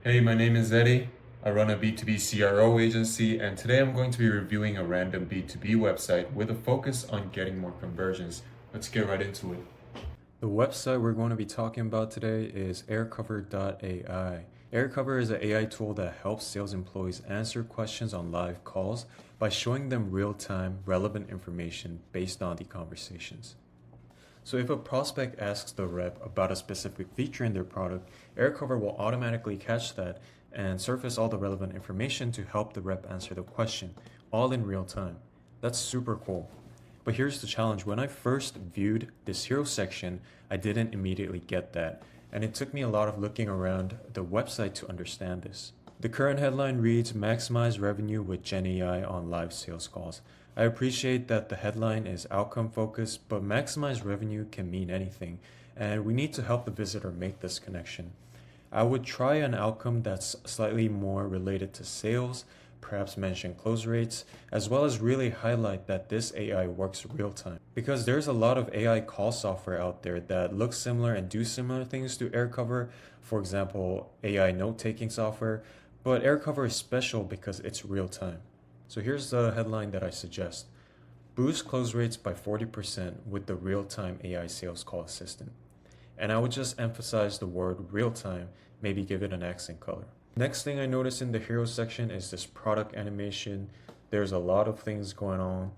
Hey, my name is Eddie. I run a B2B CRO agency, and today I'm going to be reviewing a random B2B website with a focus on getting more conversions. Let's get right into it. The website we're going to be talking about today is Aircover.ai. Aircover is an AI tool that helps sales employees answer questions on live calls by showing them real-time, relevant information based on the conversations. So if a prospect asks the rep about a specific feature in their product, Aircover will automatically catch that and surface all the relevant information to help the rep answer the question, all in real time. That's super cool. But here's the challenge. When I first viewed this hero section, I didn't immediately get that, and it took me a lot of looking around the website to understand this. The current headline reads, "Maximize revenue with Gen AI on live sales calls." I appreciate that the headline is outcome focused, but maximize revenue can mean anything, and we need to help the visitor make this connection. I would try an outcome that's slightly more related to sales, perhaps mention close rates, as well as really highlight that this AI works real time. Because there's a lot of AI call software out there that looks similar and do similar things to Aircover, for example, AI note-taking software, but Aircover is special because it's real time. So here's the headline that I suggest. Boost close rates by 40% with the real-time AI sales call assistant. And I would just emphasize the word real-time, maybe give it an accent color. Next thing I noticed in the hero section is this product animation. There's a lot of things going on,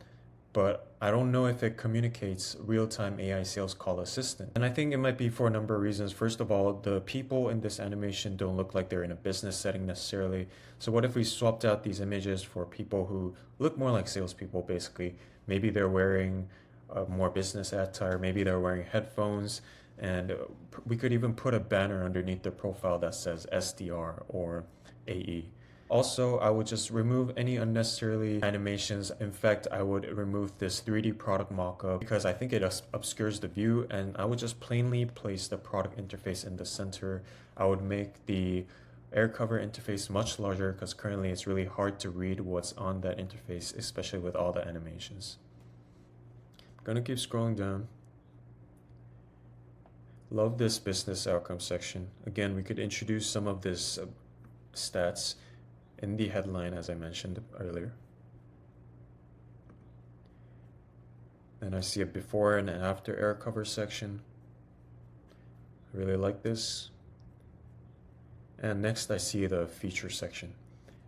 but I don't know if it communicates real-time AI sales call assistant. And I think it might be for a number of reasons. First of all, the people in this animation don't look like they're in a business setting necessarily. So what if we swapped out these images for people who look more like salespeople, basically? Maybe they're wearing more business attire, maybe they're wearing headphones, and we could even put a banner underneath their profile that says SDR or AE. Also, I would just remove any unnecessarily animations. In fact, I would remove this 3D product mockup because I think it obscures the view, and I would just plainly place the product interface in the center. I would make the Aircover interface much larger because currently it's really hard to read what's on that interface, especially with all the animations. I'm gonna keep scrolling down. Love this business outcome section. Again, we could introduce some of this stats in the headline, as I mentioned earlier. Then I see a before and after Aircover section. I really like this. And next I see the feature section.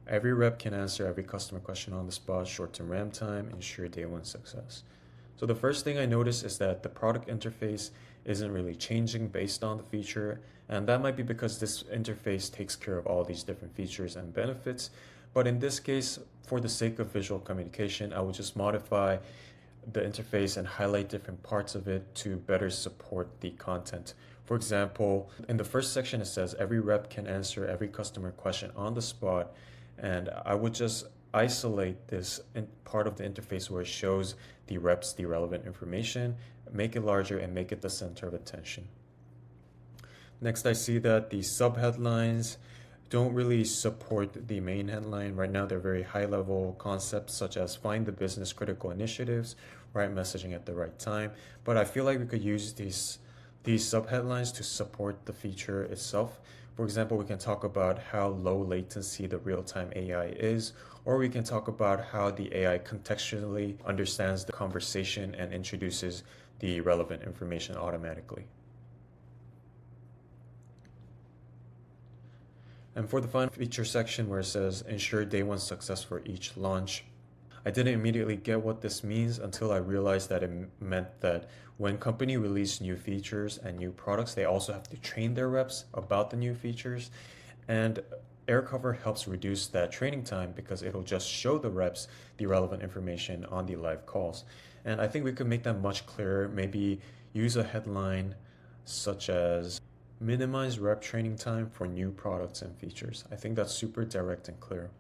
Every rep can answer every customer question on the spot, short-term RAM time, ensure day one success. So the first thing I notice is that the product interface isn't really changing based on the feature, and that might be because this interface takes care of all these different features and benefits. But in this case, for the sake of visual communication, I would just modify the interface and highlight different parts of it to better support the content. For example, in the first section it says every rep can answer every customer question on the spot, and I would just isolate this part of the interface where it shows the reps the relevant information, make it larger, and make it the center of attention. Next, I see that the subheadlines don't really support the main headline. Right now, they're very high-level concepts such as find the business critical initiatives, right messaging at the right time. But I feel like we could use these subheadlines to support the feature itself. For example, we can talk about how low latency the real-time AI is, or we can talk about how the AI contextually understands the conversation and introduces the relevant information automatically. And for the final feature section where it says ensure day one success for each launch, I didn't immediately get what this means until I realized that it meant that when company release new features and new products, they also have to train their reps about the new features. And Aircover helps reduce that training time because it'll just show the reps the relevant information on the live calls. And I think we could make that much clearer, maybe use a headline such as minimize rep training time for new products and features. I think that's super direct and clear.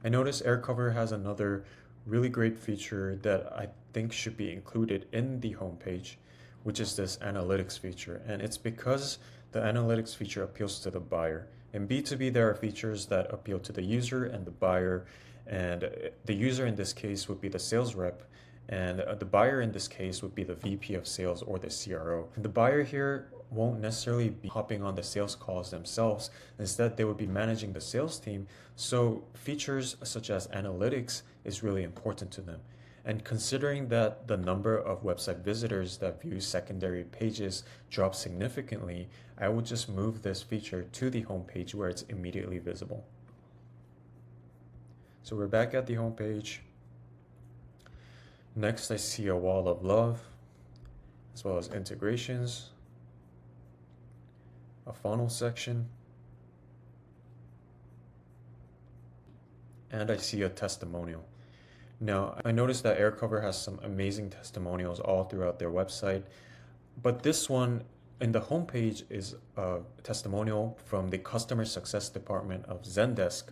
I noticed Aircover has another really great feature that I think should be included in the homepage, which is this analytics feature. And it's because the analytics feature appeals to the buyer. In B2B, there are features that appeal to the user and the buyer. And the user in this case would be the sales rep, and the buyer in this case would be the VP of sales or the CRO. The buyer here won't necessarily be hopping on the sales calls themselves. Instead, they would be managing the sales team. So features such as analytics is really important to them. And considering that the number of website visitors that view secondary pages drops significantly, I would just move this feature to the homepage where it's immediately visible. So we're back at the homepage. Next, I see a wall of love, as well as integrations, a funnel section, and I see a testimonial. Now, I noticed that Aircover has some amazing testimonials all throughout their website, but this one in the homepage is a testimonial from the customer success department of Zendesk.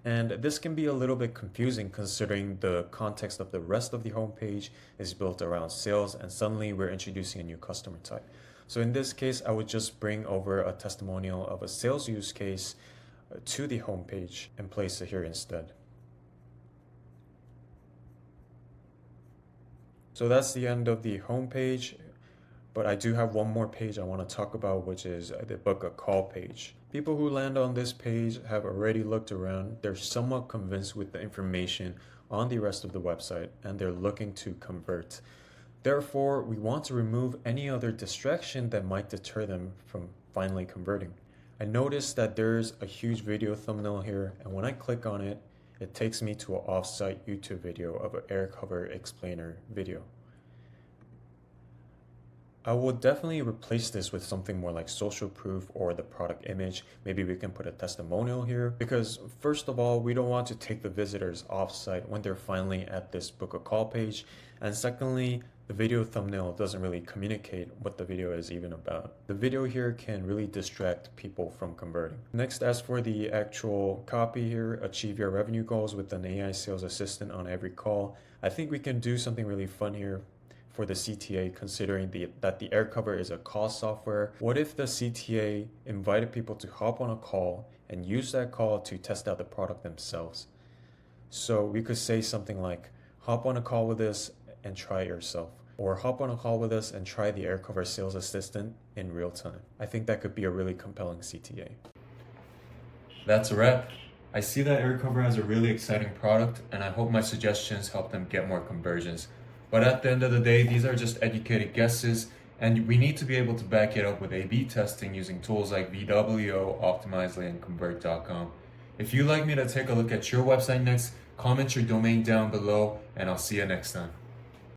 And this can be a little bit confusing considering the context of the rest of the homepage is built around sales, and suddenly we're introducing a new customer type. So in this case, I would just bring over a testimonial of a sales use case to the homepage and place it here instead. So that's the end of the homepage, but I do have one more page I want to talk about, which is the book a call page. People who land on this page have already looked around, they're somewhat convinced with the information on the rest of the website, and they're looking to convert. Therefore, we want to remove any other distraction that might deter them from finally converting. I noticed that there's a huge video thumbnail here, and when I click on it, it takes me to an off-site YouTube video of an Aircover explainer video. I will definitely replace this with something more like social proof or the product image. Maybe we can put a testimonial here, because first of all, we don't want to take the visitors off-site when they're finally at this book a call page. And secondly, the video thumbnail doesn't really communicate what the video is even about. The video here can really distract people from converting. Next, as for the actual copy here, achieve your revenue goals with an AI sales assistant on every call. I think we can do something really fun here for the CTA, considering that the Aircover is a call software. What if the CTA invited people to hop on a call and use that call to test out the product themselves? So we could say something like, hop on a call with us and try it yourself. Or hop on a call with us and try the Aircover sales assistant in real time. I think that could be a really compelling CTA. That's a wrap. I see that Aircover has a really exciting product, and I hope my suggestions help them get more conversions. But at the end of the day, these are just educated guesses, and we need to be able to back it up with A/B testing using tools like VWO, Optimizely, and Convert.com. If you'd like me to take a look at your website next, comment your domain down below, and I'll see you next time.